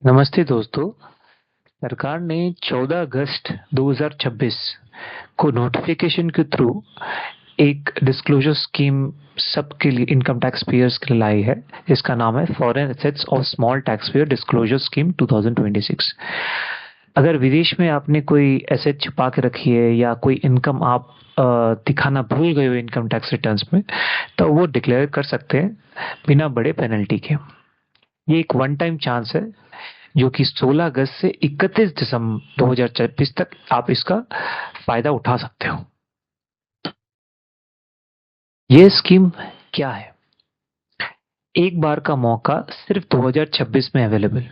नमस्ते दोस्तों। सरकार ने 14 अगस्त 2026 को नोटिफिकेशन के थ्रू एक डिस्क्लोजर स्कीम सबके लिए इनकम टैक्स पेयर्स के लिए लाई है। इसका नाम है foreign assets of small tax payer disclosure scheme 2026। अगर विदेश में आपने कोई एसेट छुपा के रखी है या कोई इनकम आप दिखाना भूल गए हो इनकम टैक्स रिटर्न्स में, तो वो डिक्लेयर कर सकते हैं बिना बड़े पेनल्टी के। ये एक वन टाइम चांस है जो कि 16 अगस्त से 31 दिसंबर 2024 तक आप इसका फायदा उठा सकते हो। ये स्कीम क्या है? एक बार का मौका सिर्फ 2026 में अवेलेबल।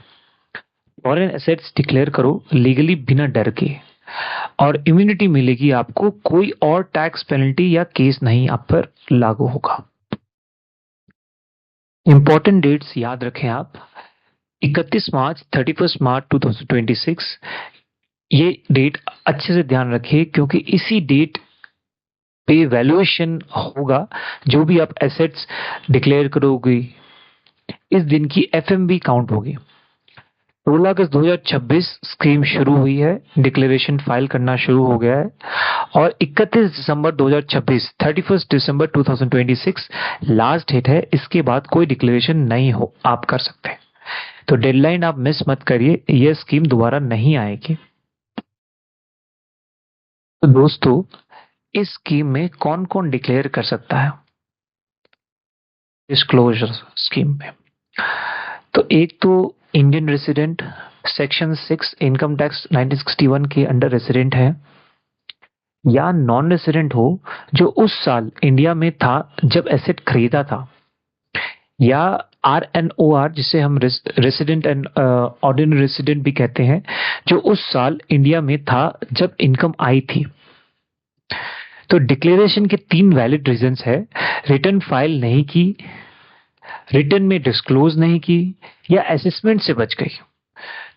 फॉरेन एसेट्स डिक्लेयर करो लीगली बिना डर के, और इम्यूनिटी मिलेगी आपको। कोई और टैक्स पेनल्टी या केस नहीं आप पर लागू होगा। इंपॉर्टेंट डेट्स याद रखें आप। 31 मार्च 31 मार्च 2026, ये डेट अच्छे से ध्यान रखिए क्योंकि इसी डेट पे वैल्यूएशन होगा। जो भी आप एसेट्स डिक्लेयर करोगे इस दिन की एफएमवी काउंट होगी। 16 अगस्त 2026 स्कीम शुरू हुई है, डिक्लेरेशन फाइल करना शुरू हो गया है, और 31 दिसंबर 2026 31 दिसंबर 2026 लास्ट डेट है। इसके बाद कोई डिक्लेरेशन नहीं हो आप कर सकते। तो डेडलाइन आप मिस मत करिए, यह स्कीम दोबारा नहीं आएगी। तो दोस्तों, इस स्कीम में कौन कौन डिक्लेयर कर सकता है डिस्क्लोजर स्कीम में? तो एक तो Indian resident, section 6 income tax 1961 के अंडर रेसिडेंट है, या नॉन रेसिडेंट हो जो उस साल इंडिया में था जब एसेट खरीदा था, या RNOR जिसे हम रेसिडेंट एंड ऑर्डिनरी रेसिडेंट भी कहते हैं, जो उस साल इंडिया में था जब इनकम आई थी। तो डिक्लेरेशन के 3 वैलिड रीजंस है: रिटर्न फाइल नहीं की, रिटर्न में डिस्क्लोज नहीं की, या असेसमेंट से बच गई।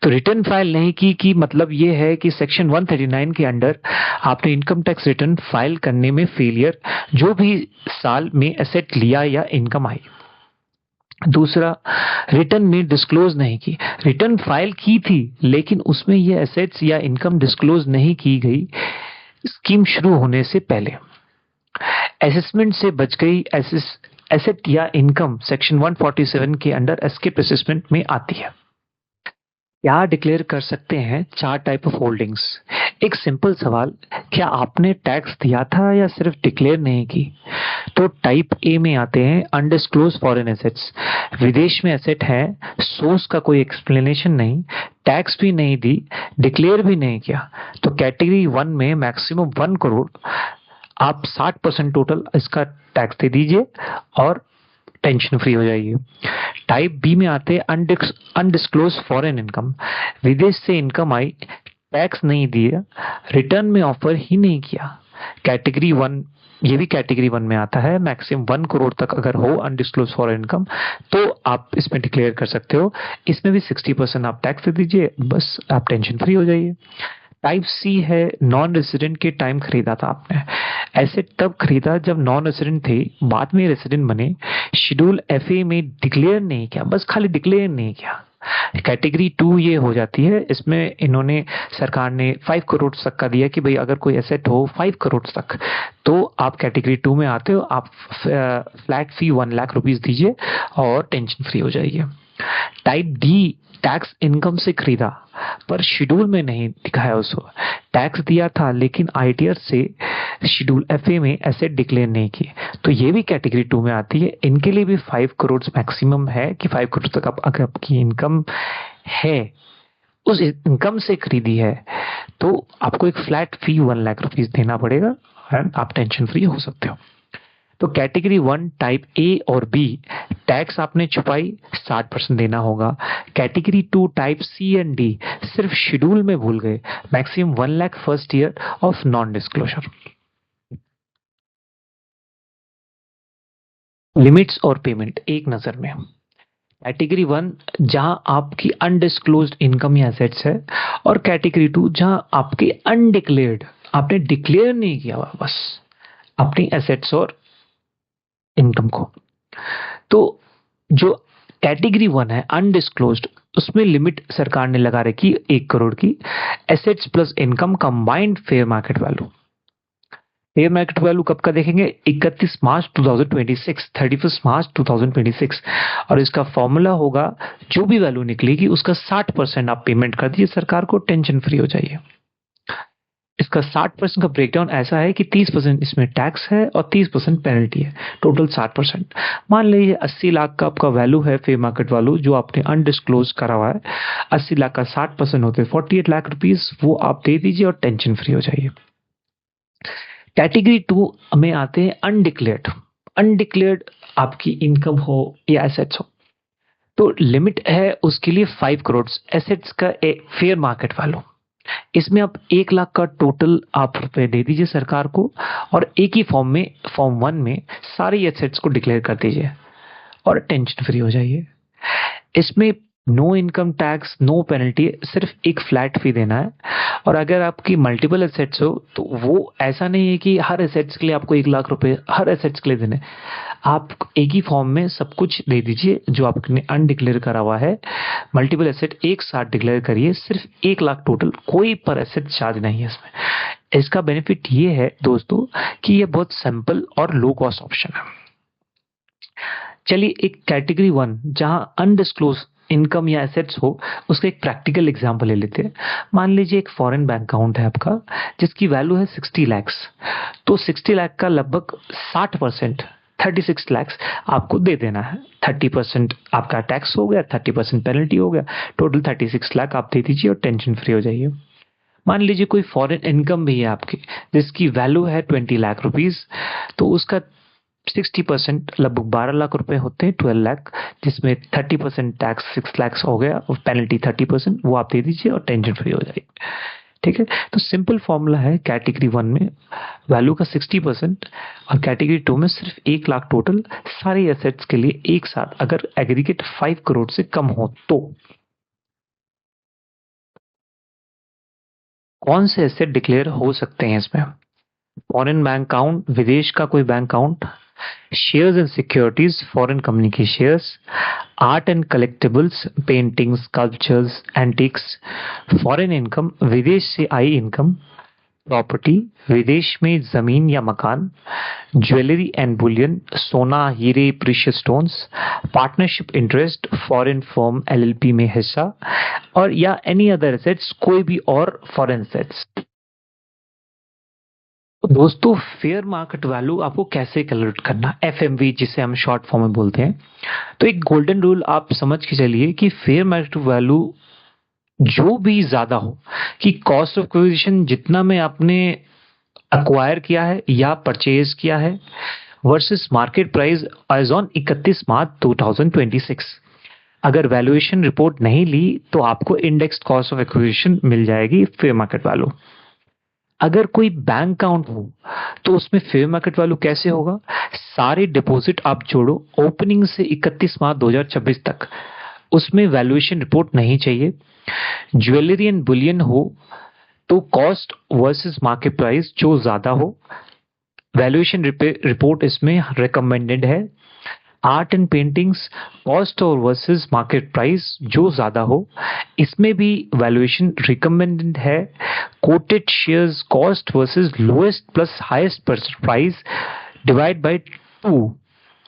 तो रिटर्न फाइल नहीं की मतलब ये है कि सेक्शन 139 के अंडर आपने इनकम टैक्स रिटर्न फाइल करने में फेलियर, जो भी साल में एसेट लिया या इनकम आई। दूसरा, रिटर्न में डिस्क्लोज नहीं की। रिटर्न फाइल की थी लेकिन उसमें ये एसेट्स या इनकम डिस्क्लोज नहीं की गई स्कीम शुरू होने से पहले। असेसमेंट से बच गई एसेट या इनकम सेक्शन 147 के अंडर एस्केप असेसमेंट में आती है। क्या डिक्लेयर कर सकते हैं? 4 टाइप ऑफ होल्डिंग्स। एक सिंपल सवाल, क्या आपने टैक्स दिया था या सिर्फ डिक्लेयर नहीं की? तो टाइप ए में आते हैं अनडिस्क्लोज फॉरेन एसेट्स। विदेश में एसेट है, सोर्स का कोई एक्सप्लेनेशन नहीं, टैक्स भी नहीं दी, डिक्लेयर भी नहीं किया। तो कैटेगरी 1 में मैक्सिमम 1 करोड़ आप 60% टोटल इसका टैक्स दे दीजिए और टेंशन फ्री हो जाइए। टाइप बी में आते हैं अनडिस्क्लोज फॉरेन इनकम। विदेश से इनकम आई, टैक्स नहीं दिया, रिटर्न में ऑफर ही नहीं किया। कैटेगरी 1, ये भी कैटेगरी 1 में आता है। मैक्सिमम 1 करोड़ तक अगर हो अनडिस्क्लोज फॉरेन इनकम तो आप इसमें डिक्लेयर कर सकते हो। इसमें भी 60% आप टैक्स दे दीजिए, बस आप टेंशन फ्री हो जाइए। टाइप सी है नॉन रेसिडेंट के टाइम खरीदा था आपने। एसेट तब खरीदा जब नॉन रेसिडेंट थे, बाद में रेसिडेंट बने, शेड्यूल एफए में डिक्लेयर नहीं किया, बस खाली डिक्लेयर नहीं किया। कैटेगरी 2 ये हो जाती है। इसमें इन्होंने सरकार ने 5 करोड़ तक का दिया कि भाई अगर कोई एसेट हो 5 करोड़ तक तो आप कैटेगरी 2 में आते हो। आप फ्लैट फी 1 लाख रुपीस दीजिए और टेंशन फ्री हो जाइए। टाइप डी, टैक्स इनकम से खरीदा पर शेड्यूल में नहीं दिखाया उसको, टैक्स दिया था लेकिन आईटीआर से शेड्यूल एफए में एसेट डिक्लेयर नहीं किए, तो ये भी कैटेगरी 2 में आती है। इनके लिए भी 5 करोड़ मैक्सिमम है कि 5 करोड़ तक आप अगर आपकी इनकम है, उस इनकम से खरीदी है, तो आपको एक फ्लैट फी 1 लाख रुपीस देना पड़ेगा एंड आप टेंशन फ्री हो सकते हो। तो कैटेगरी 1 टाइप ए और बी, टैक्स आपने छुपाई 60% देना होगा। Category 2 type C and D, सिर्फ शेड्यूल में भूल गए, maximum 1 lakh first year of non disclosure. Limits और पेमेंट एक नजर में। कैटेगरी 1 जहां आपकी अनडिस्क्लोज्ड इनकम या एसेट्स है, और कैटेगरी 2 जहां आपकी अनडिक्लेयर्ड, आपने डिक्लेयर नहीं किया हुआ बस अपनी एसेट्स और इनकम को। तो जो कैटेगरी 1 है अनडिस्क्लोज्ड, उसमें लिमिट सरकार ने लगा रखी 1 करोड़ की। Assets plus income combined fair market value. Fair market value कब का देखेंगे? 31 मार्च 2026, 31 मार्च 2026। और इसका फॉर्मूला होगा, जो भी वैल्यू निकलेगी उसका 60% आप पेमेंट कर दीजिए सरकार को, टेंशन फ्री हो जाइए। इसका 60% का ब्रेकडाउन ऐसा है कि 30% इसमें टैक्स है और 30% पेनल्टी है, टोटल 60%। मान लीजिए 80 लाख का आपका वैल्यू है, फेयर मार्केट वैल्यू जो आपने अनडिस्क्लोज करा हुआ है, 80 लाख का 60% होते हैं 48 लाख रुपीस, वो आप दे दीजिए और टेंशन फ्री हो जाइए। कैटेगरी 2 में आते हैं अनडिक्लेयर्ड। अनडिक्लेयर्ड आपकी इनकम हो या एसेट्स हो, तो लिमिट है उसके लिए 5 करोड़ एसेट्स का फेयर मार्केट वैल्यू। इसमें आप 1 लाख का टोटल आप रुपए दे दीजिए सरकार को और एक ही फॉर्म में, फॉर्म 1 में सारे एसेट्स को डिक्लेयर कर दीजिए और टेंशन फ्री हो जाइए। इसमें no income tax, no penalty, सिर्फ एक फ्लैट फी देना है। और अगर आपकी मल्टीपल एसेट्स हो तो वो ऐसा नहीं है कि हर एसेट्स के लिए आपको 1 लाख रुपए हर एसेट्स के लिए देने, आप एक ही फॉर्म में सब कुछ दे दीजिए जो आपने अनडिक्लेयर करा हुआ है। मल्टीपल एसेट एक साथ डिक्लेयर करिए, सिर्फ 1 लाख टोटल, कोई पर एसेट चार्ज नहीं है इसमें। इसका बेनिफिट ये है दोस्तों कि ये बहुत सिंपल और लो कॉस्ट ऑप्शन है। चलिए एक कैटेगरी 1 जहां अनडिस्क्लोज इनकम या एसेट्स हो, उसका एक प्रैक्टिकल एग्जांपल ले लेते हैं। मान लीजिए एक फॉरेन बैंक अकाउंट है आपका जिसकी वैल्यू है 60 लाख्स, तो 60 लाख का लगभग 60% 36 लाख्स आपको दे देना है। 30% आपका टैक्स हो गया, 30% पेनल्टी हो गया, टोटल 36 लाख आप दे दीजिए और टेंशन फ्री हो जाइए। मान लीजिए कोई फॉरेन इनकम भी है आपकी जिसकी वैल्यू है 20 लाख रुपीस, तो उसका 60% लगभग 12 लाख रुपए होते हैं, 12 लाख, जिसमें 30% टैक्स 6 लाख हो गया और पेनल्टी 30%, वो आप दे दीजिए और टेंशन फ्री हो जाएगी। ठीक है, तो सिंपल फॉर्मूला है, कैटेगरी 1 में वैल्यू का 60% और कैटेगरी 2 में सिर्फ 1 लाख टोटल, सारे एसेट्स के लिए एक साथ अगर एग्रीगेट 5 करोड़ से कम हो तो कौन से एसेट डिक्लेयर हो सकते हैं इसमें? फॉरेन बैंक अकाउंट, विदेश का कोई bank account, shares and securities, foreign company के shares, art and collectibles, paintings, sculptures, antiques, foreign income, विदेश से आई इनकम, प्रॉपर्टी, विदेश में जमीन या मकान, ज्वेलरी एंड बुलियन, सोना, हीरे, precious stones, partnership interest, foreign firm LLP में हिस्सा, और या एनी अदर एसेट्स, कोई भी और फॉरेन एसेट्स। दोस्तों फेयर मार्केट वैल्यू आपको कैसे कैलकुलेट करना, एफएमवी जिसे हम शॉर्ट फॉर्म में बोलते हैं। तो एक गोल्डन रूल आप समझ के चलिए कि फेयर मार्केट वैल्यू जो भी ज्यादा हो, कि कॉस्ट ऑफ एक्विजिशन जितना में आपने अक्वायर किया है या परचेज किया है versus market price as on 31 March 2026। अगर वैल्यूएशन रिपोर्ट नहीं ली तो आपको इंडेक्स्ड कॉस्ट ऑफ एक्विजिशन मिल जाएगी फेयर मार्केट वैल्यू। अगर कोई बैंक अकाउंट हो तो उसमें फेयर मार्केट वैल्यू कैसे होगा? सारे डिपॉजिट आप जोड़ो ओपनिंग से 31 मार्च 2026 तक, उसमें वैल्यूएशन रिपोर्ट नहीं चाहिए। ज्वेलरी एंड बुलियन हो तो कॉस्ट वर्सेस मार्केट प्राइस जो ज्यादा हो, वैल्यूएशन रिपोर्ट इसमें रिकमेंडेड है। आर्ट एंड पेंटिंग्स, कॉस्ट और वर्सेस मार्केट प्राइस जो ज्यादा हो, इसमें भी वैल्यूएशन रिकमेंडेड है। Quoted shares, cost versus lowest plus highest price divide by 2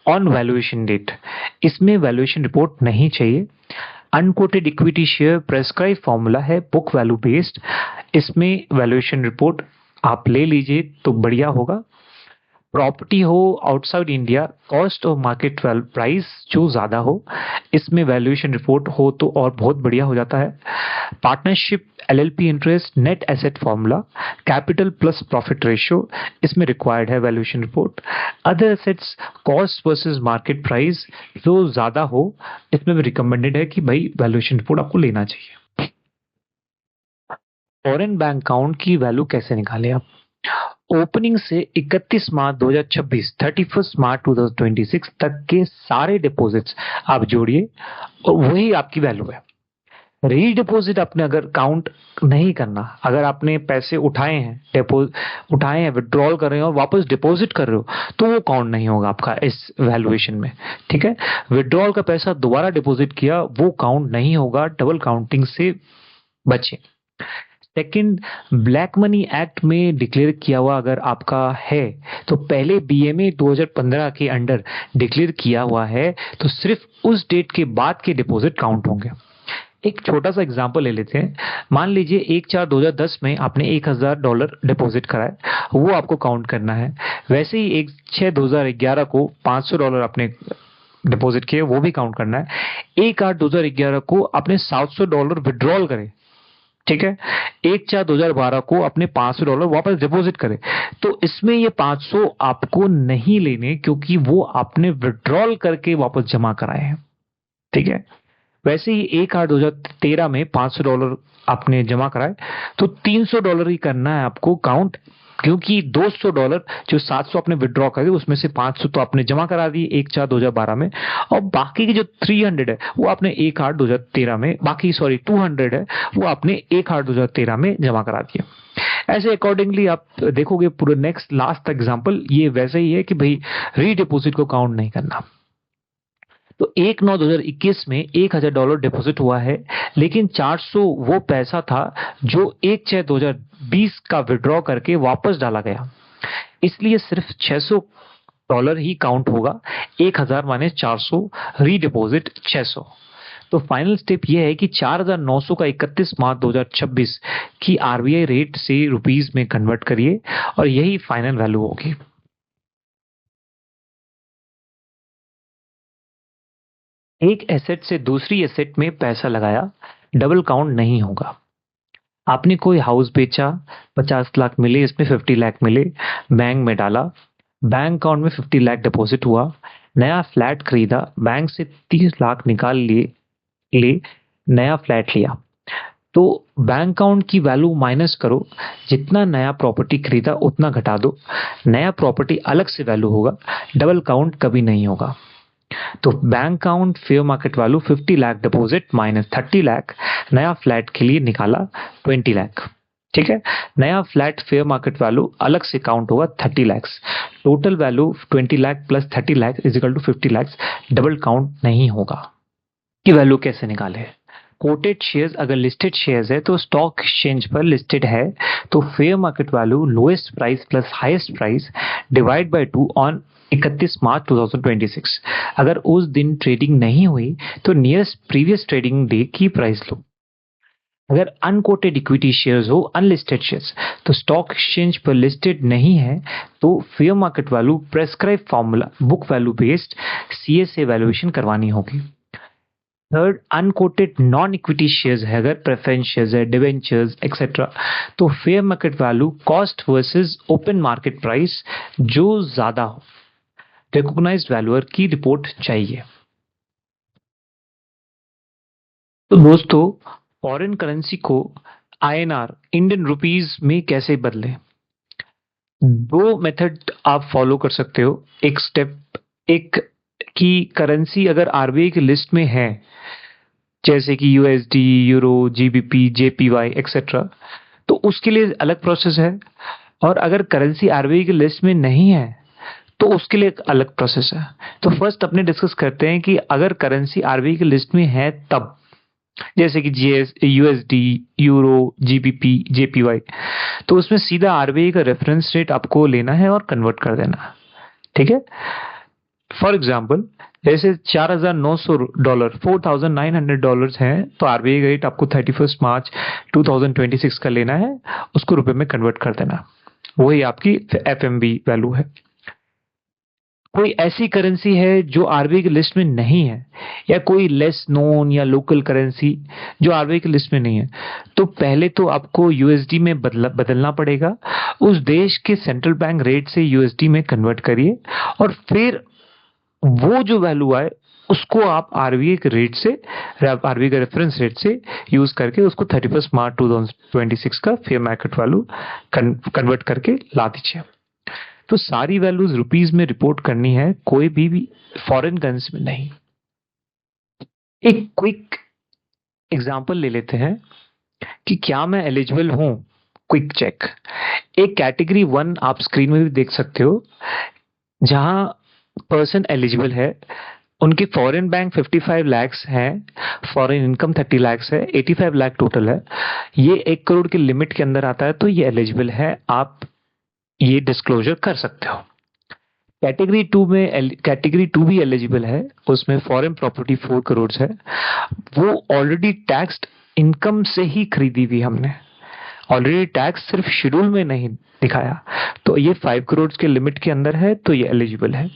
on valuation date, इसमें वैल्यूएशन रिपोर्ट नहीं चाहिए। Unquoted equity share prescribe formula है बुक वैल्यू बेस्ड, इसमें वैल्यूएशन रिपोर्ट आप ले लीजिए तो बढ़िया होगा। प्रॉपर्टी हो आउटसाइड इंडिया, कॉस्ट और मार्केट प्राइस जो ज्यादा हो, इसमें वैल्यूएशन रिपोर्ट हो तो और बहुत बढ़िया हो जाता है। Partnership, LLP interest, net asset formula, capital plus profit ratio, इसमें रिक्वायर्ड है valuation report. Other assets, cost versus market price जो ज्यादा हो, इसमें भी रिकमेंडेड है कि भाई वैल्यूएशन रिपोर्ट आपको लेना चाहिए। फॉरेन बैंक अकाउंट की वैल्यू कैसे निकाले आप? ओपनिंग से 31 मार्च 2026, 31 मार्च 2026 तक के सारे डिपॉजिट्स आप जोड़िए और वही आपकी वैल्यू है। रीडिपॉजिट आपने अगर काउंट नहीं करना, अगर आपने पैसे उठाए हैं, उठाए हैं, विड्रॉल कर रहे हो और वापस डिपॉजिट कर रहे हो, तो वो काउंट नहीं होगा आपका इस वैल्यूएशन में। ठीक है, विड्रॉल का पैसा दोबारा डिपॉजिट किया, वो काउंट नहीं होगा, डबल काउंटिंग से बचे। सेकंड, ब्लैक मनी एक्ट में डिक्लेयर किया हुआ अगर आपका है, तो पहले बीएमए 2015 के अंडर डिक्लेयर किया हुआ है, तो सिर्फ उस डेट के बाद के डिपॉजिट काउंट होंगे। एक छोटा सा एग्जांपल ले लेते हैं। मान लीजिए 1/4/2010 में आपने $1000 डिपॉजिट कराया, वो आपको काउंट करना है। वैसे ही 1/6/2011 को $500 आपने डिपॉजिट किए, वो भी काउंट करना है। 1/8/2011 को आपने $700 विड्रॉल करे, ठीक है। 1/4/2012 को अपने $500 वापस डिपॉजिट करे, तो इसमें ये 500 आपको नहीं लेने, क्योंकि वो आपने विड्रॉल करके वापस जमा कराए हैं। ठीक है, वैसे ही 1/8/2013 में $500 आपने जमा कराए, तो $300 ही करना है आपको काउंट, क्योंकि $200 जो 700 आपने विड्रॉ करे, उसमें से 500 तो आपने जमा करा दिए 1/4/2012 में, और बाकी के जो 300 है वो आपने 1/8/2013 में, बाकी सॉरी 200 है वो आपने 1/8/2013 में जमा करा दिया। ऐसे अकॉर्डिंगली आप देखोगे पूरे नेक्स्ट लास्ट एग्जांपल ये वैसे ही है कि भाई रीडिपॉजिट को काउंट नहीं करना। तो 1/9/2021 में $1000 डिपॉजिट हुआ है, लेकिन 400 वो पैसा था जो 1/6/2020 का विड्रॉ करके वापस डाला गया, इसलिए सिर्फ $600 ही काउंट होगा। 1000 माइनस 400, रीडिपॉजिट 600। तो फाइनल स्टेप ये है कि 4900 का 31 मार्च 2026 की आरबीआई रेट से रुपीस में कन्वर्ट करिए, और यही फाइनल वैल्यू होगी। एक एसेट से दूसरी एसेट में पैसा लगाया, डबल काउंट नहीं होगा। आपने कोई हाउस बेचा, 50 लाख मिले, इसमें 50 लाख मिले, बैंक में डाला, बैंक अकाउंट में 50 लाख डिपॉजिट हुआ। नया फ्लैट खरीदा, बैंक से 30 लाख निकाल लिए, ले नया फ्लैट लिया। तो बैंक अकाउंट की वैल्यू माइनस करो, जितना नया प्रॉपर्टी खरीदा उतना घटा दो, नया प्रॉपर्टी अलग से वैल्यू होगा, डबल काउंट कभी नहीं होगा। तो bank account fair market value 50 lakh deposit minus 30 lakh, नया फ्लैट के लिए निकाला 20 लाख। ठीक है, नया फ्लैट फेयर मार्केट वैल्यू अलग से काउंट होगा 30 lakh. Total value 20 lakh plus 30 lakh is equal to 50 lakh, double count नहीं होगा। की वैल्यू कैसे निकाले? कोटेड शेयर्स अगर लिस्टेड शेयर्स है तो स्टॉक एक्सचेंज पर लिस्टेड है, तो fair market value lowest price plus highest price divide by 2 on 31 March 2026। अगर उस दिन ट्रेडिंग नहीं हुई तो नियरेस्ट प्रीवियस ट्रेडिंग डे की प्राइस लो। अगर अनकोटेड इक्विटी शेयर्स हो, अनलिस्टेड शेयर्स, तो स्टॉक एक्सचेंज पर लिस्टेड नहीं है, तो fair market value prescribe formula book value based CSA valuation करवानी होगी। Third, unquoted non equity shares है, अगर प्रेफरेंस शेयर्स है, डिवेंचर्स एक्सेट्रा, तो fair market value cost versus open market price जो ज्यादा हो, रिकॉग्नाइज्ड वैल्यूअर की रिपोर्ट चाहिए। तो दोस्तों, फॉरेन करेंसी को आईएनआर इंडियन रुपीस में कैसे बदलें? दो मेथड आप फॉलो कर सकते हो। एक स्टेप, एक की करेंसी अगर आरबीआई की लिस्ट में है, जैसे कि USD, euro, GBP, JPY etcetera, तो उसके लिए अलग प्रोसेस है। और अगर करेंसी आरबीआई की लिस्ट में नहीं है तो उसके लिए एक अलग प्रोसेस है। तो फर्स्ट अपने डिस्कस करते हैं कि अगर करेंसी आरबीआई की लिस्ट में है तब, जैसे कि GS, USD, euro, GBP, JPY, तो उसमें सीधा आरबीआई का रेफरेंस रेट आपको लेना है और कन्वर्ट कर देना है। ठीक है, फॉर एग्जाम्पल जैसे $4900 $4900 है, तो आरबीआई रेट आपको 31 मार्च 2026 का लेना है, उसको रुपए में कन्वर्ट कर देना, वही आपकी एफएमबी वैल्यू है। कोई ऐसी करेंसी है जो आरबीआई की लिस्ट में नहीं है, या कोई लेस नोन या लोकल करेंसी जो आरबीआई की लिस्ट में नहीं है, तो पहले तो आपको यूएसडी में बदलना पड़ेगा। उस देश के सेंट्रल बैंक रेट से यूएसडी में कन्वर्ट करिए, और फिर वो जो वैल्यू आए उसको आप आरबीआई के रेट से, आरबीआई के रेफरेंस रेट से यूज करके उसको 31 मार्च 2026 का फेयर मार्केट वैल्यू कन्वर्ट करके ला दीजिए। तो सारी वैल्यूज रुपीस में रिपोर्ट करनी है, कोई भी फॉरेन करेंसी में नहीं। एक क्विक एग्जाम्पल ले लेते हैं कि क्या मैं एलिजिबल हूं। Quick check. एक कैटेगरी 1 आप स्क्रीन में भी देख सकते हो, जहां पर्सन एलिजिबल है, उनकी फॉरेन बैंक 55 लाख्स है, फॉरेन इनकम 30 लाख्स है, 85 लाख टोटल है। ये 1 करोड़ की लिमिट के अंदर आता है, तो ये एलिजिबल है, आप ये डिस्क्लोजर कर सकते हो। कैटेगरी टू भी एलिजिबल है, उसमें फॉरेन प्रॉपर्टी 4 करोड़ है, वो ऑलरेडी टैक्स्ड इनकम से ही खरीदी हुई हमने, ऑलरेडी टैक्स सिर्फ शेड्यूल में नहीं दिखाया, तो ये 5 करोड़ के लिमिट के अंदर है, तो ये एलिजिबल है।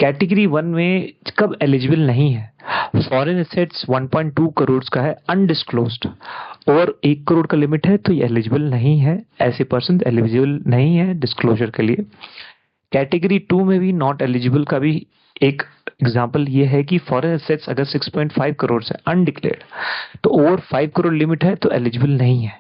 कैटेगरी 1 में कब एलिजिबल नहीं है, फॉरेन एसेट्स 1.2 करोड़ का है, अनडिस्क्लोज्ड, और 1 करोड़ का लिमिट है, तो ये एलिजिबल नहीं है, ऐसे पर्सन एलिजिबल नहीं है डिस्क्लोजर के लिए। कैटेगरी 2 में भी नॉट एलिजिबल का भी एक एग्जांपल ये है कि फॉरेन एसेट्स अगर 6.5 करोड़ है अनडिक्लेयर्ड, तो ओवर 5 करोड़ लिमिट है, तो एलिजिबल नहीं है।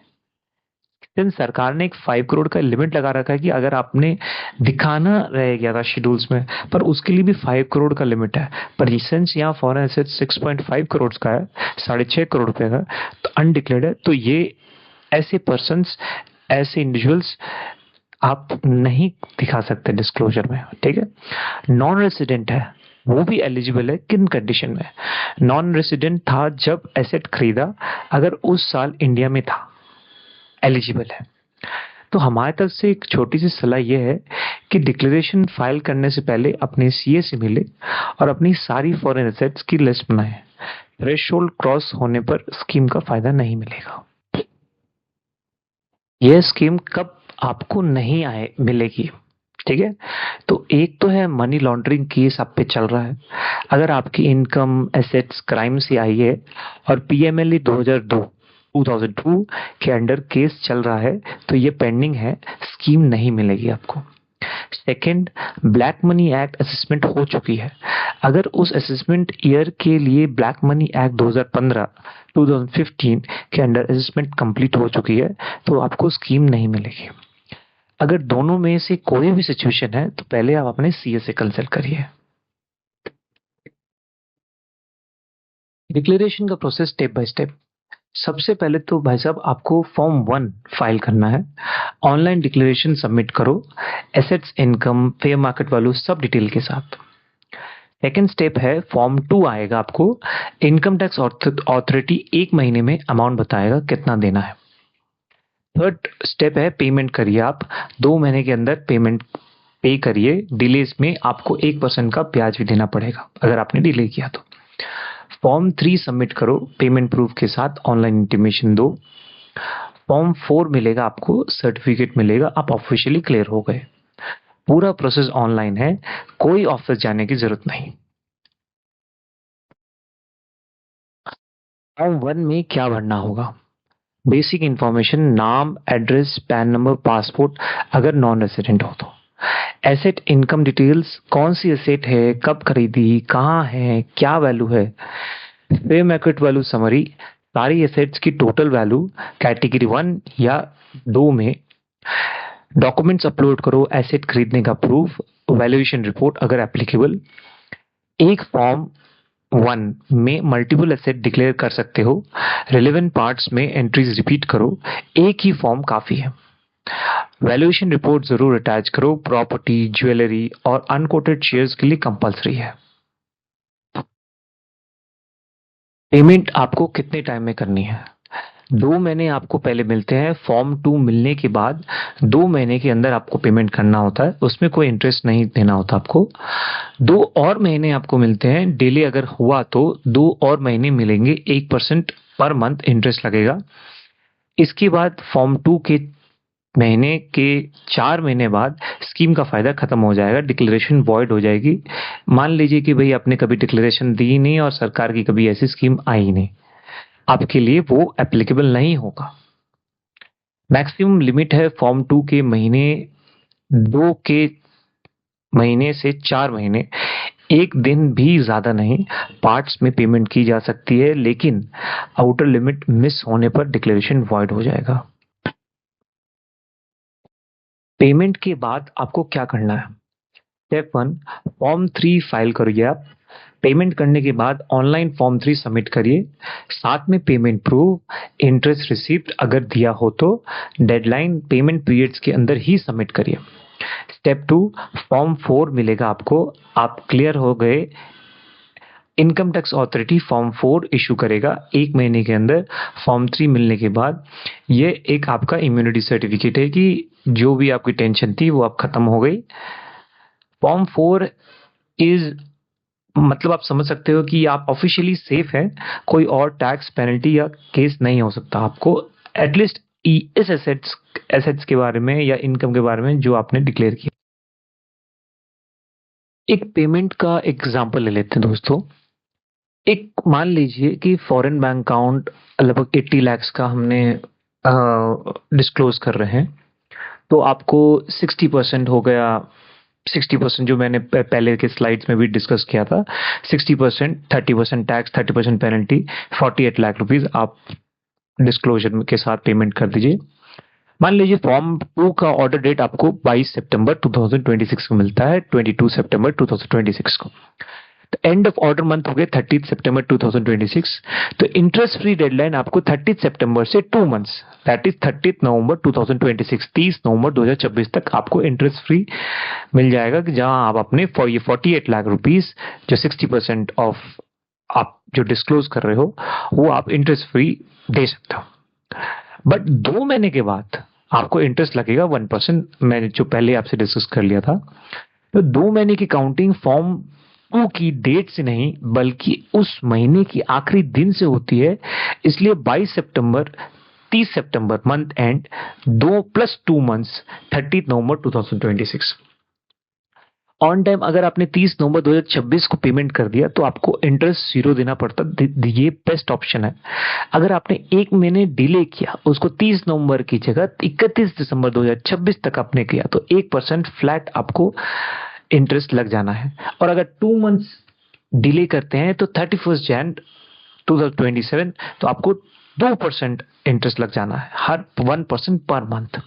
लेकिन सरकार ने एक 5 करोड़ का लिमिट लगा रखा है कि अगर आपने दिखाना रह गया था शेड्यूल्स में, पर उसके लिए भी 5 करोड़ का लिमिट है, पर सिंस यहाँ फॉरेन एसेट्स 6.5 करोड़ का है, 6.5 करोड़ रुपए का, तो अनडिक्लेयर्ड है, तो ये ऐसे पर्सन्स, ऐसे इंडिविजुअल्स आप नहीं दिखा सकते डिस्क्लोजर में, ठीक है। नॉन रेसिडेंट है, वो भी एलिजिबल है, किन कंडीशन में। नॉन रेसिडेंट था जब एसेट खरीदा, अगर उस साल इंडिया में था, एलिजिबल है। तो हमारे तरफ से एक छोटी सी सलाह यह है कि डिक्लेरेशन फाइल करने से पहले अपने सीए से मिले और अपनी सारी फॉरेन एसेट्स की लिस्ट बनाएं। थ्रेशोल्ड क्रॉस होने पर स्कीम का फायदा नहीं मिलेगा। यह स्कीम कब आपको नहीं आए मिलेगी, ठीक है। तो एक तो है मनी लॉन्ड्रिंग केस आप पे चल रहा है, अगर आपकी इनकम एसेट्स क्राइम से आई है और पीएमएलई 2002 के अंडर केस चल रहा है, तो ये पेंडिंग है, स्कीम नहीं मिलेगी आपको। Second, black money act assessment हो चुकी है, अगर उस असेसमेंट ईयर के लिए ब्लैक मनी एक्ट 2015 के अंडर असेसमेंट कंप्लीट हो चुकी है, तो आपको स्कीम नहीं मिलेगी। अगर दोनों में से कोई भी सिचुएशन है, तो पहले आप अपने सीए से कंसल्ट करिए। डिक्लेरेशन का प्रोसेस स्टेप बाय स्टेप। सबसे पहले तो भाई साहब आपको फॉर्म 1 फाइल करना है, ऑनलाइन डिक्लेरेशन सबमिट करो, assets, income, fair market value सब डिटेल के साथ। सेकेंड स्टेप है फॉर्म 2 आएगा, आपको इनकम टैक्स अथॉरिटी 1 महीने में अमाउंट बताएगा कितना देना है। थर्ड स्टेप है पेमेंट करिए, आप 2 महीने के अंदर पेमेंट पे करिए, डिलेज में आपको 1% का ब्याज भी देना पड़ेगा अगर आपने डिले किया तो। फॉर्म 3 सबमिट करो पेमेंट प्रूफ के साथ, ऑनलाइन इंटीमेशन दो। फॉर्म 4 मिलेगा आपको, सर्टिफिकेट मिलेगा, आप ऑफिशियली क्लियर हो गए। पूरा प्रोसेस ऑनलाइन है, कोई ऑफिस जाने की जरूरत नहीं। फॉर्म 1 में क्या भरना होगा, बेसिक इंफॉर्मेशन, नाम, एड्रेस, पैन नंबर, पासपोर्ट, अगर नॉन रेसिडेंट हो तो। एसेट इनकम डिटेल्स, कौन सी एसेट है, कब खरीदी, कहाँ है, क्या वैल्यू है। फेयर मार्केट वैल्यू समरी, सारी एसेट्स की टोटल वैल्यू कैटेगरी 1 या 2 में। डॉक्यूमेंट्स अपलोड करो, एसेट खरीदने का प्रूफ, वैल्यूएशन रिपोर्ट अगर एप्लीकेबल। एक फॉर्म 1 में मल्टीपल एसेट डिक्लेयर कर सकते हो, रिलेवेंट पार्ट्स में एंट्रीज रिपीट करो, एक ही फॉर्म काफी है। वैल्यूएशन रिपोर्ट जरूर अटैच करो, प्रॉपर्टी, ज्वेलरी और अनकोटेड शेयर्स के लिए कंपलसरी है। पेमेंट आपको कितने टाइम में करनी है, 2 महीने आपको पहले मिलते हैं, फॉर्म 2 मिलने के बाद 2 महीने के अंदर आपको पेमेंट करना होता है, उसमें कोई इंटरेस्ट नहीं देना होता आपको। 2 और महीने आपको मिलते हैं, डिले अगर हुआ तो 2 और महीने मिलेंगे, 1% पर मंथ इंटरेस्ट लगेगा। इसके बाद फॉर्म 2 के महीने के 4 महीने बाद स्कीम का फायदा खत्म हो जाएगा, डिक्लेरेशन वॉइड हो जाएगी। मान लीजिए कि भाई आपने कभी डिक्लेरेशन दी नहीं और सरकार की कभी ऐसी स्कीम आई नहीं, आपके लिए वो एप्लीकेबल नहीं होगा। मैक्सिमम लिमिट है फॉर्म 2 के महीने, 2 के महीने से 4 महीने, एक दिन भी ज्यादा नहीं, पार्ट्स में पेमेंट की जा सकती है, लेकिन आउटर लिमिट मिस होने पर डिक्लेरेशन वॉइड हो जाएगा। पेमेंट के बाद आपको क्या करना है, स्टेप 1, फॉर्म 3 फाइल करिए आप, पेमेंट करने के बाद ऑनलाइन फॉर्म 3 सबमिट करिए, साथ में पेमेंट प्रूफ, इंटरेस्ट रिसीप्ट अगर दिया हो तो डेडलाइन पेमेंट पीरियड्स के अंदर ही सबमिट करिए। स्टेप 2, फॉर्म 4 मिलेगा आपको, आप क्लियर हो गए। Income tax authority form 4 issue करेगा 1 महीने के अंदर। फॉर्म 3 मिलने के बाद ये एक आपका इम्यूनिटी सर्टिफिकेट है कि जो भी आपकी टेंशन थी वो अब खत्म हो गई। फॉर्म 4 इज मतलब आप समझ सकते हो कि आप ऑफिशियली सेफ है, कोई और टैक्स पेनल्टी या केस नहीं हो सकता आपको, एटलीस्ट इस एसेट्स के बारे में या इनकम के बारे में जो आपने डिक्लेयर किया। एक पेमेंट का एग्जांपल ले लेते हैं दोस्तों। एक मान लीजिए कि फॉरेन बैंक अकाउंट लगभग 80 लाख का हमने डिस्क्लोज कर रहे हैं, तो आपको 60% हो गया। 60% जो मैंने पहले के स्लाइड्स में भी डिस्कस किया था, 60%, 30% टैक्स, 30% पेनल्टी, 48 लाख रुपीस आप डिस्क्लोजर के साथ पेमेंट कर दीजिए। मान लीजिए फॉर्म 2 का ऑर्डर डेट आपको 22 सितंबर 2026 को मिलता है, 22 सितंबर 2026 को। तो एंड ऑफ ऑर्डर मंथ हो गए 30 सितंबर 2026। तो इंटरेस्ट फ्री डेडलाइन आपको 30 सितंबर से 2 मंथ्स, दैट इज 30 नवंबर 2026, 30 नवंबर 2026 तक आपको इंटरेस्ट फ्री मिल जाएगा कि जहां आप अपने 48 लाख रुपीस जो 60% ऑफ आप जो डिस्क्लोज कर रहे हो वो आप इंटरेस्ट फ्री दे सकते हो। बट 2 महीने के बाद आपको इंटरेस्ट लगेगा 1%, मैंने जो पहले आपसे डिस्कस कर लिया था। तो 2 महीने की काउंटिंग फॉर्म 2 की डेट से नहीं बल्कि उस महीने की आखिरी दिन से होती है, इसलिए 22 सितंबर 30 सितंबर मंथ एंड 2 + 2 मंथ्स 30 नवंबर 2026 ऑन टाइम। अगर आपने 30 नवंबर 2026 को पेमेंट कर दिया तो आपको इंटरेस्ट 0 देना पड़ता, ये बेस्ट ऑप्शन है। अगर आपने 1 महीने डिले किया, उसको 30 नवंबर की जगह 31 दिसंबर 2026 तक आपने किया, तो 1% फ्लैट आपको इंटरेस्ट लग जाना है। और अगर 2 मंथ्स डिले करते हैं तो 31 जनवरी 2027 तो आपको 2% इंटरेस्ट लग जाना है, हर 1% पर मंथ।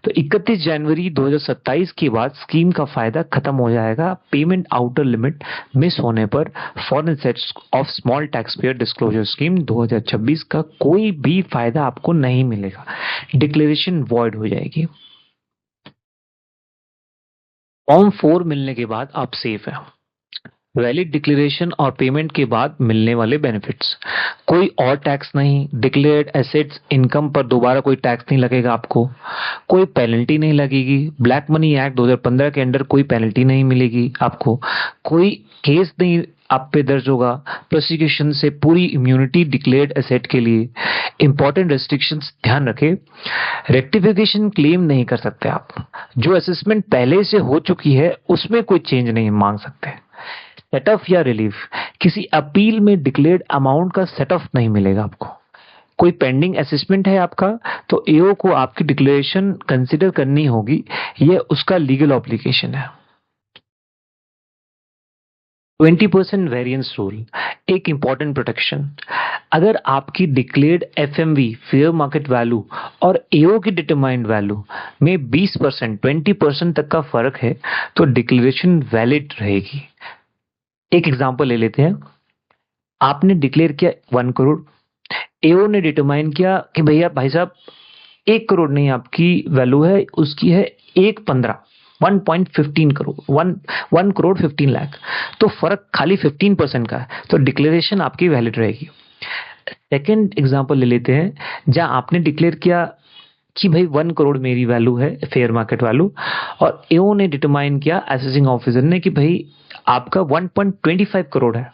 तो 31 जनवरी 2027 के बाद स्कीम का फायदा खत्म हो जाएगा। पेमेंट आउटर लिमिट मिस होने पर foreign sets of small tax payer disclosure scheme 2026 का कोई भी फायदा आपको नहीं मिलेगा, डिक्लेरेशन वॉइड हो जाएगी। फॉर्म 4 मिलने के बाद आप सेफ है। वैलिड डिक्लेरेशन और पेमेंट के बाद मिलने वाले बेनिफिट्स, कोई और टैक्स नहीं, डिक्लेयर्ड एसेट्स इनकम पर दोबारा कोई टैक्स नहीं लगेगा आपको, कोई पेनल्टी नहीं लगेगी, ब्लैक मनी एक्ट 2015 के अंडर कोई पेनल्टी नहीं मिलेगी आपको, कोई केस नहीं आप पे दर्ज होगा, प्रोसिक्यूशन से पूरी इम्यूनिटी डिक्लेयर्ड एसेट के लिए। इंपॉर्टेंट रेस्ट्रिक्शंस ध्यान रखें, रेक्टिफिकेशन क्लेम नहीं कर सकते आप, जो असेसमेंट पहले से हो चुकी है उसमें कोई चेंज नहीं मांग सकते। सेट ऑफ या रिलीफ, किसी अपील में डिक्लेयर्ड अमाउंट का सेट ऑफ नहीं मिलेगा आपको। कोई पेंडिंग असेसमेंट है आपका तो एओ को आपकी डिक्लेरेशन कंसिडर करनी होगी, ये उसका लीगल ऑब्लिगेशन है। 20% वेरिएंस रूल एक इंपॉर्टेंट प्रोटेक्शन, अगर आपकी declared FMV fair market value और एओ की डिटरमाइंड वैल्यू में 20% 20% तक का फर्क है तो डिक्लेरेशन वैलिड रहेगी। एक एग्जांपल ले लेते हैं, आपने डिक्लेयर किया 1 करोड़, एओ ने डिटरमाइन किया कि भैया भाई साहब 1 करोड़ नहीं आपकी वैल्यू है, उसकी है 1.15 1.15 करोड़ 1 करोड़ 15 लाख, तो फर्क खाली 15% का है, तो डिक्लेरेशन आपकी वैलिड रहेगी। सेकेंड एग्जांपल ले लेते हैं, जहां आपने डिक्लेयर किया कि भाई 1 करोड़ मेरी वैल्यू है फेयर मार्केट वैल्यू, और एओ ने डिटरमाइन किया असेसिंग ऑफिसर ने कि भाई आपका 1.25 करोड़ है,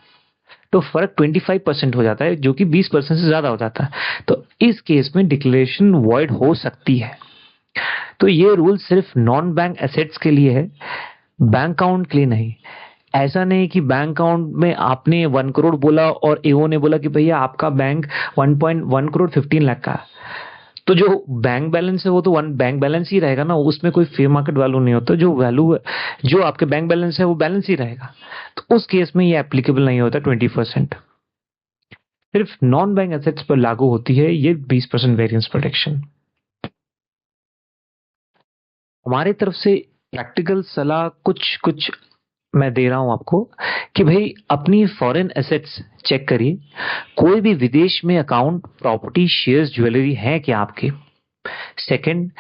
तो फर्क 25% हो जाता है जो कि 20% से ज्यादा हो जाता है, तो इस केस में डिक्लेरेशन वॉइड हो सकती है। तो ये रूल सिर्फ नॉन बैंक एसेट्स के लिए है, बैंक अकाउंट के लिए नहीं। ऐसा नहीं कि बैंक अकाउंट में आपने 1 करोड़ बोला और एओ ने बोला कि भैया आपका बैंक 1.1 करोड़ 15 लाख का, तो जो बैंक बैलेंस है वो तो वन बैंक बैलेंस ही रहेगा ना, उसमें कोई फेयर मार्केट वैल्यू नहीं होता, जो वैल्यू जो आपके बैंक बैलेंस है वो बैलेंस ही रहेगा, तो उस केस में ये एप्लीकेबल नहीं होता 20%। सिर्फ नॉन बैंक एसेट्स पर लागू होती है ये 20% वेरिएंस प्रोटेक्शन। हमारी तरफ से प्रैक्टिकल सलाह कुछ मैं दे रहा हूं आपको कि भाई अपनी फॉरेन एसेट्स चेक करिए, कोई भी विदेश में अकाउंट, प्रॉपर्टी, शेयर्स, ज्वेलरी है क्या आपके। Second,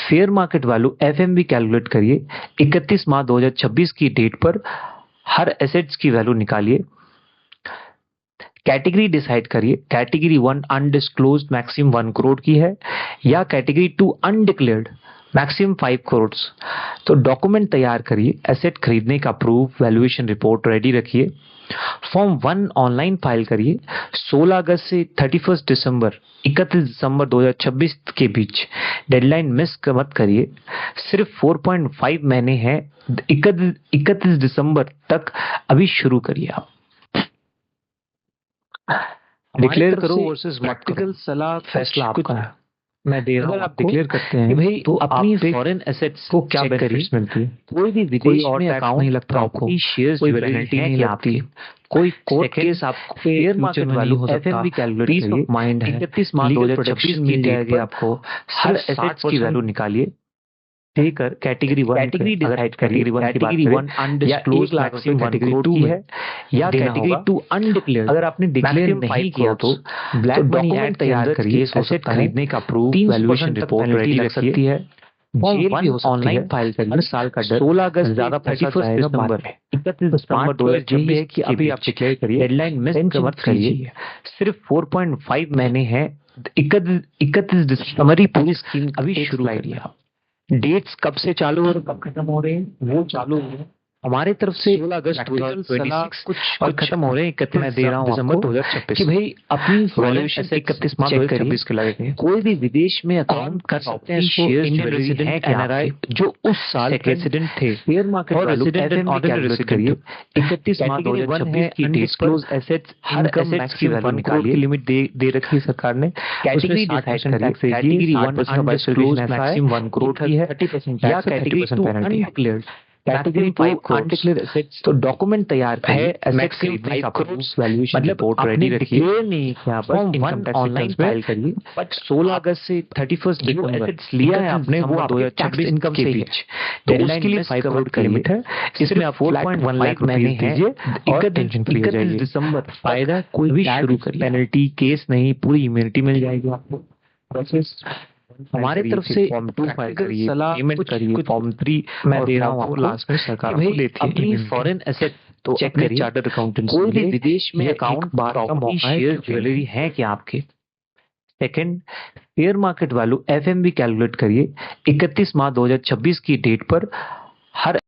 fair market value FMV calculate करिए, 31 मार्च 2026 की डेट पर हर एसेट्स की वैल्यू निकालिए। कैटेगरी डिसाइड करिए, कैटेगरी 1 अनडिस्क्लोज्ड मैक्सिमम 1 करोड़ की है या कैटेगरी 2 अनडिक्लेयर्ड मैक्सिमम 5 करोड़। तो डॉक्यूमेंट तैयार करिए, एसेट खरीदने का प्रूफ, वैल्यूएशन रिपोर्ट रेडी रखिए। फॉर्म 1 ऑनलाइन फाइल करिए। 16 अगस्त से 31 दिसंबर 31 दिसंबर 2026 के बीच डेडलाइन मिस मत करिए। सिर्फ 4.5 महीने हैं, 31 दिसंबर तक अभी शुरू करिए आप। डिक्लेयर करो वर्सेस प्रैक्टिकल सलाह फैसला आपका है। मैं दे रहा हूं, आप डिक्लेयर करते हैं भाई तो अपनी फॉरेन एसेट्स को क्या बेनिफिट्स मिलती है। कोई भी विदेश में अकाउंट नहीं लगता आपको, शेयर्स कोई पेनल्टी नहीं लगती, कोई कोर्ट केस आपको फेयर मार्केट वैल्यू हो सकता है, पीस ऑफ माइंड है। 31 मार्च 2026 मिल जाएगी आपको। हर एसेट्स की वैल्यू निकालिए, देकर category 1 category decide category 1 category 1 undisclosed maximum 1 crore की है या कैटेगरी 2 अनडिक्लेयर्ड। अगर आपने डिक्लेयर नहीं किया तो ब्लैक मनी एक्ट तैयार करिए, एसेट खरीदने का प्रूफ, वैल्यूएशन रिपोर्ट रेडी लग सकती है। जेल भी हो सकती है, ऑनलाइन फाइल करिए। हर साल का डर 16 अगस्त ज्यादा 31 दिसंबर 31 दिसंबर 2026 है कि अभी आप डिक्लेयर करिए, डेडलाइन मिस मत करिए। सिर्फ 4.5 महीने हैं, 31 दिसंबर हमारी पूरी स्कीम अभी शुरू करिए आप। डेट्स कब से चालू और कब खत्म हो रहे हैं वो चालू है हमारे तरफ से 16 अगस्त 2026 कुछ और खत्म हो रहे हैं 31 मैं दे रहा हूं दिसंबर 2026 कि भाई अपनी वैल्यूएशन 31 मार्च 2026 के लगेंगे। कोई भी विदेश में अकाउंट कर सकते हैं, शेयर रेजिडेंट एनआरआई जो उस साल रेजिडेंट थे, शेयर मार्केट और रेजिडेंट ऑर्डिनरी करिए। 31 मार्च 2026 की डिस्क्लोज एसेट्स इनकम टैक्स की वैल्यू निकालिए, लिमिट दे रखी है सरकार ने। कैटेगरी डिसाइड करिए, कैटेगरी 1 अनडिस्क्लोज्ड मैक्सिमम 1 करोड़ की है 30% या category 2 undeclared category 5 undeclared assets. तो डॉक्यूमेंट तैयार है, एसेट्स खरीदने का प्रूफ, वैल्यूएशन रिपोर्ट रेडी रखिए। नहीं किया पर इनकम टैक्स ऑनलाइन फाइल करिए। बट 16 अगस्त से 31 दिसंबर एसेट्स लिया है आपने वो 2026 इनकम से बीच डेडलाइन के लिए 5 करोड़ की लिमिट है। इसमें आप 4.1 लाख महीने हैं, 31 दिसंबर फायदा कोई भी शुरू करिए, पेनल्टी केस नहीं, पूरी इम्यूनिटी मिल जाएगी आपको। प्रोसेस हमारे तरफ से फॉर्म 2 फाइल करिए, पेमेंट करिए, फॉर्म 3 मैं दे रहा हूं आपको लास्ट में सरकार को देती है। अपनी फॉरेन एसेट तो चेक करिए, चार्टर्ड अकाउंटेंट कोई भी विदेश में अकाउंट, प्रॉपर्टी, शेयर, ज्वेलरी है क्या आपके। Second, fair market value FMV calculate करिए, 31 मार्च 2026 की डेट पर हर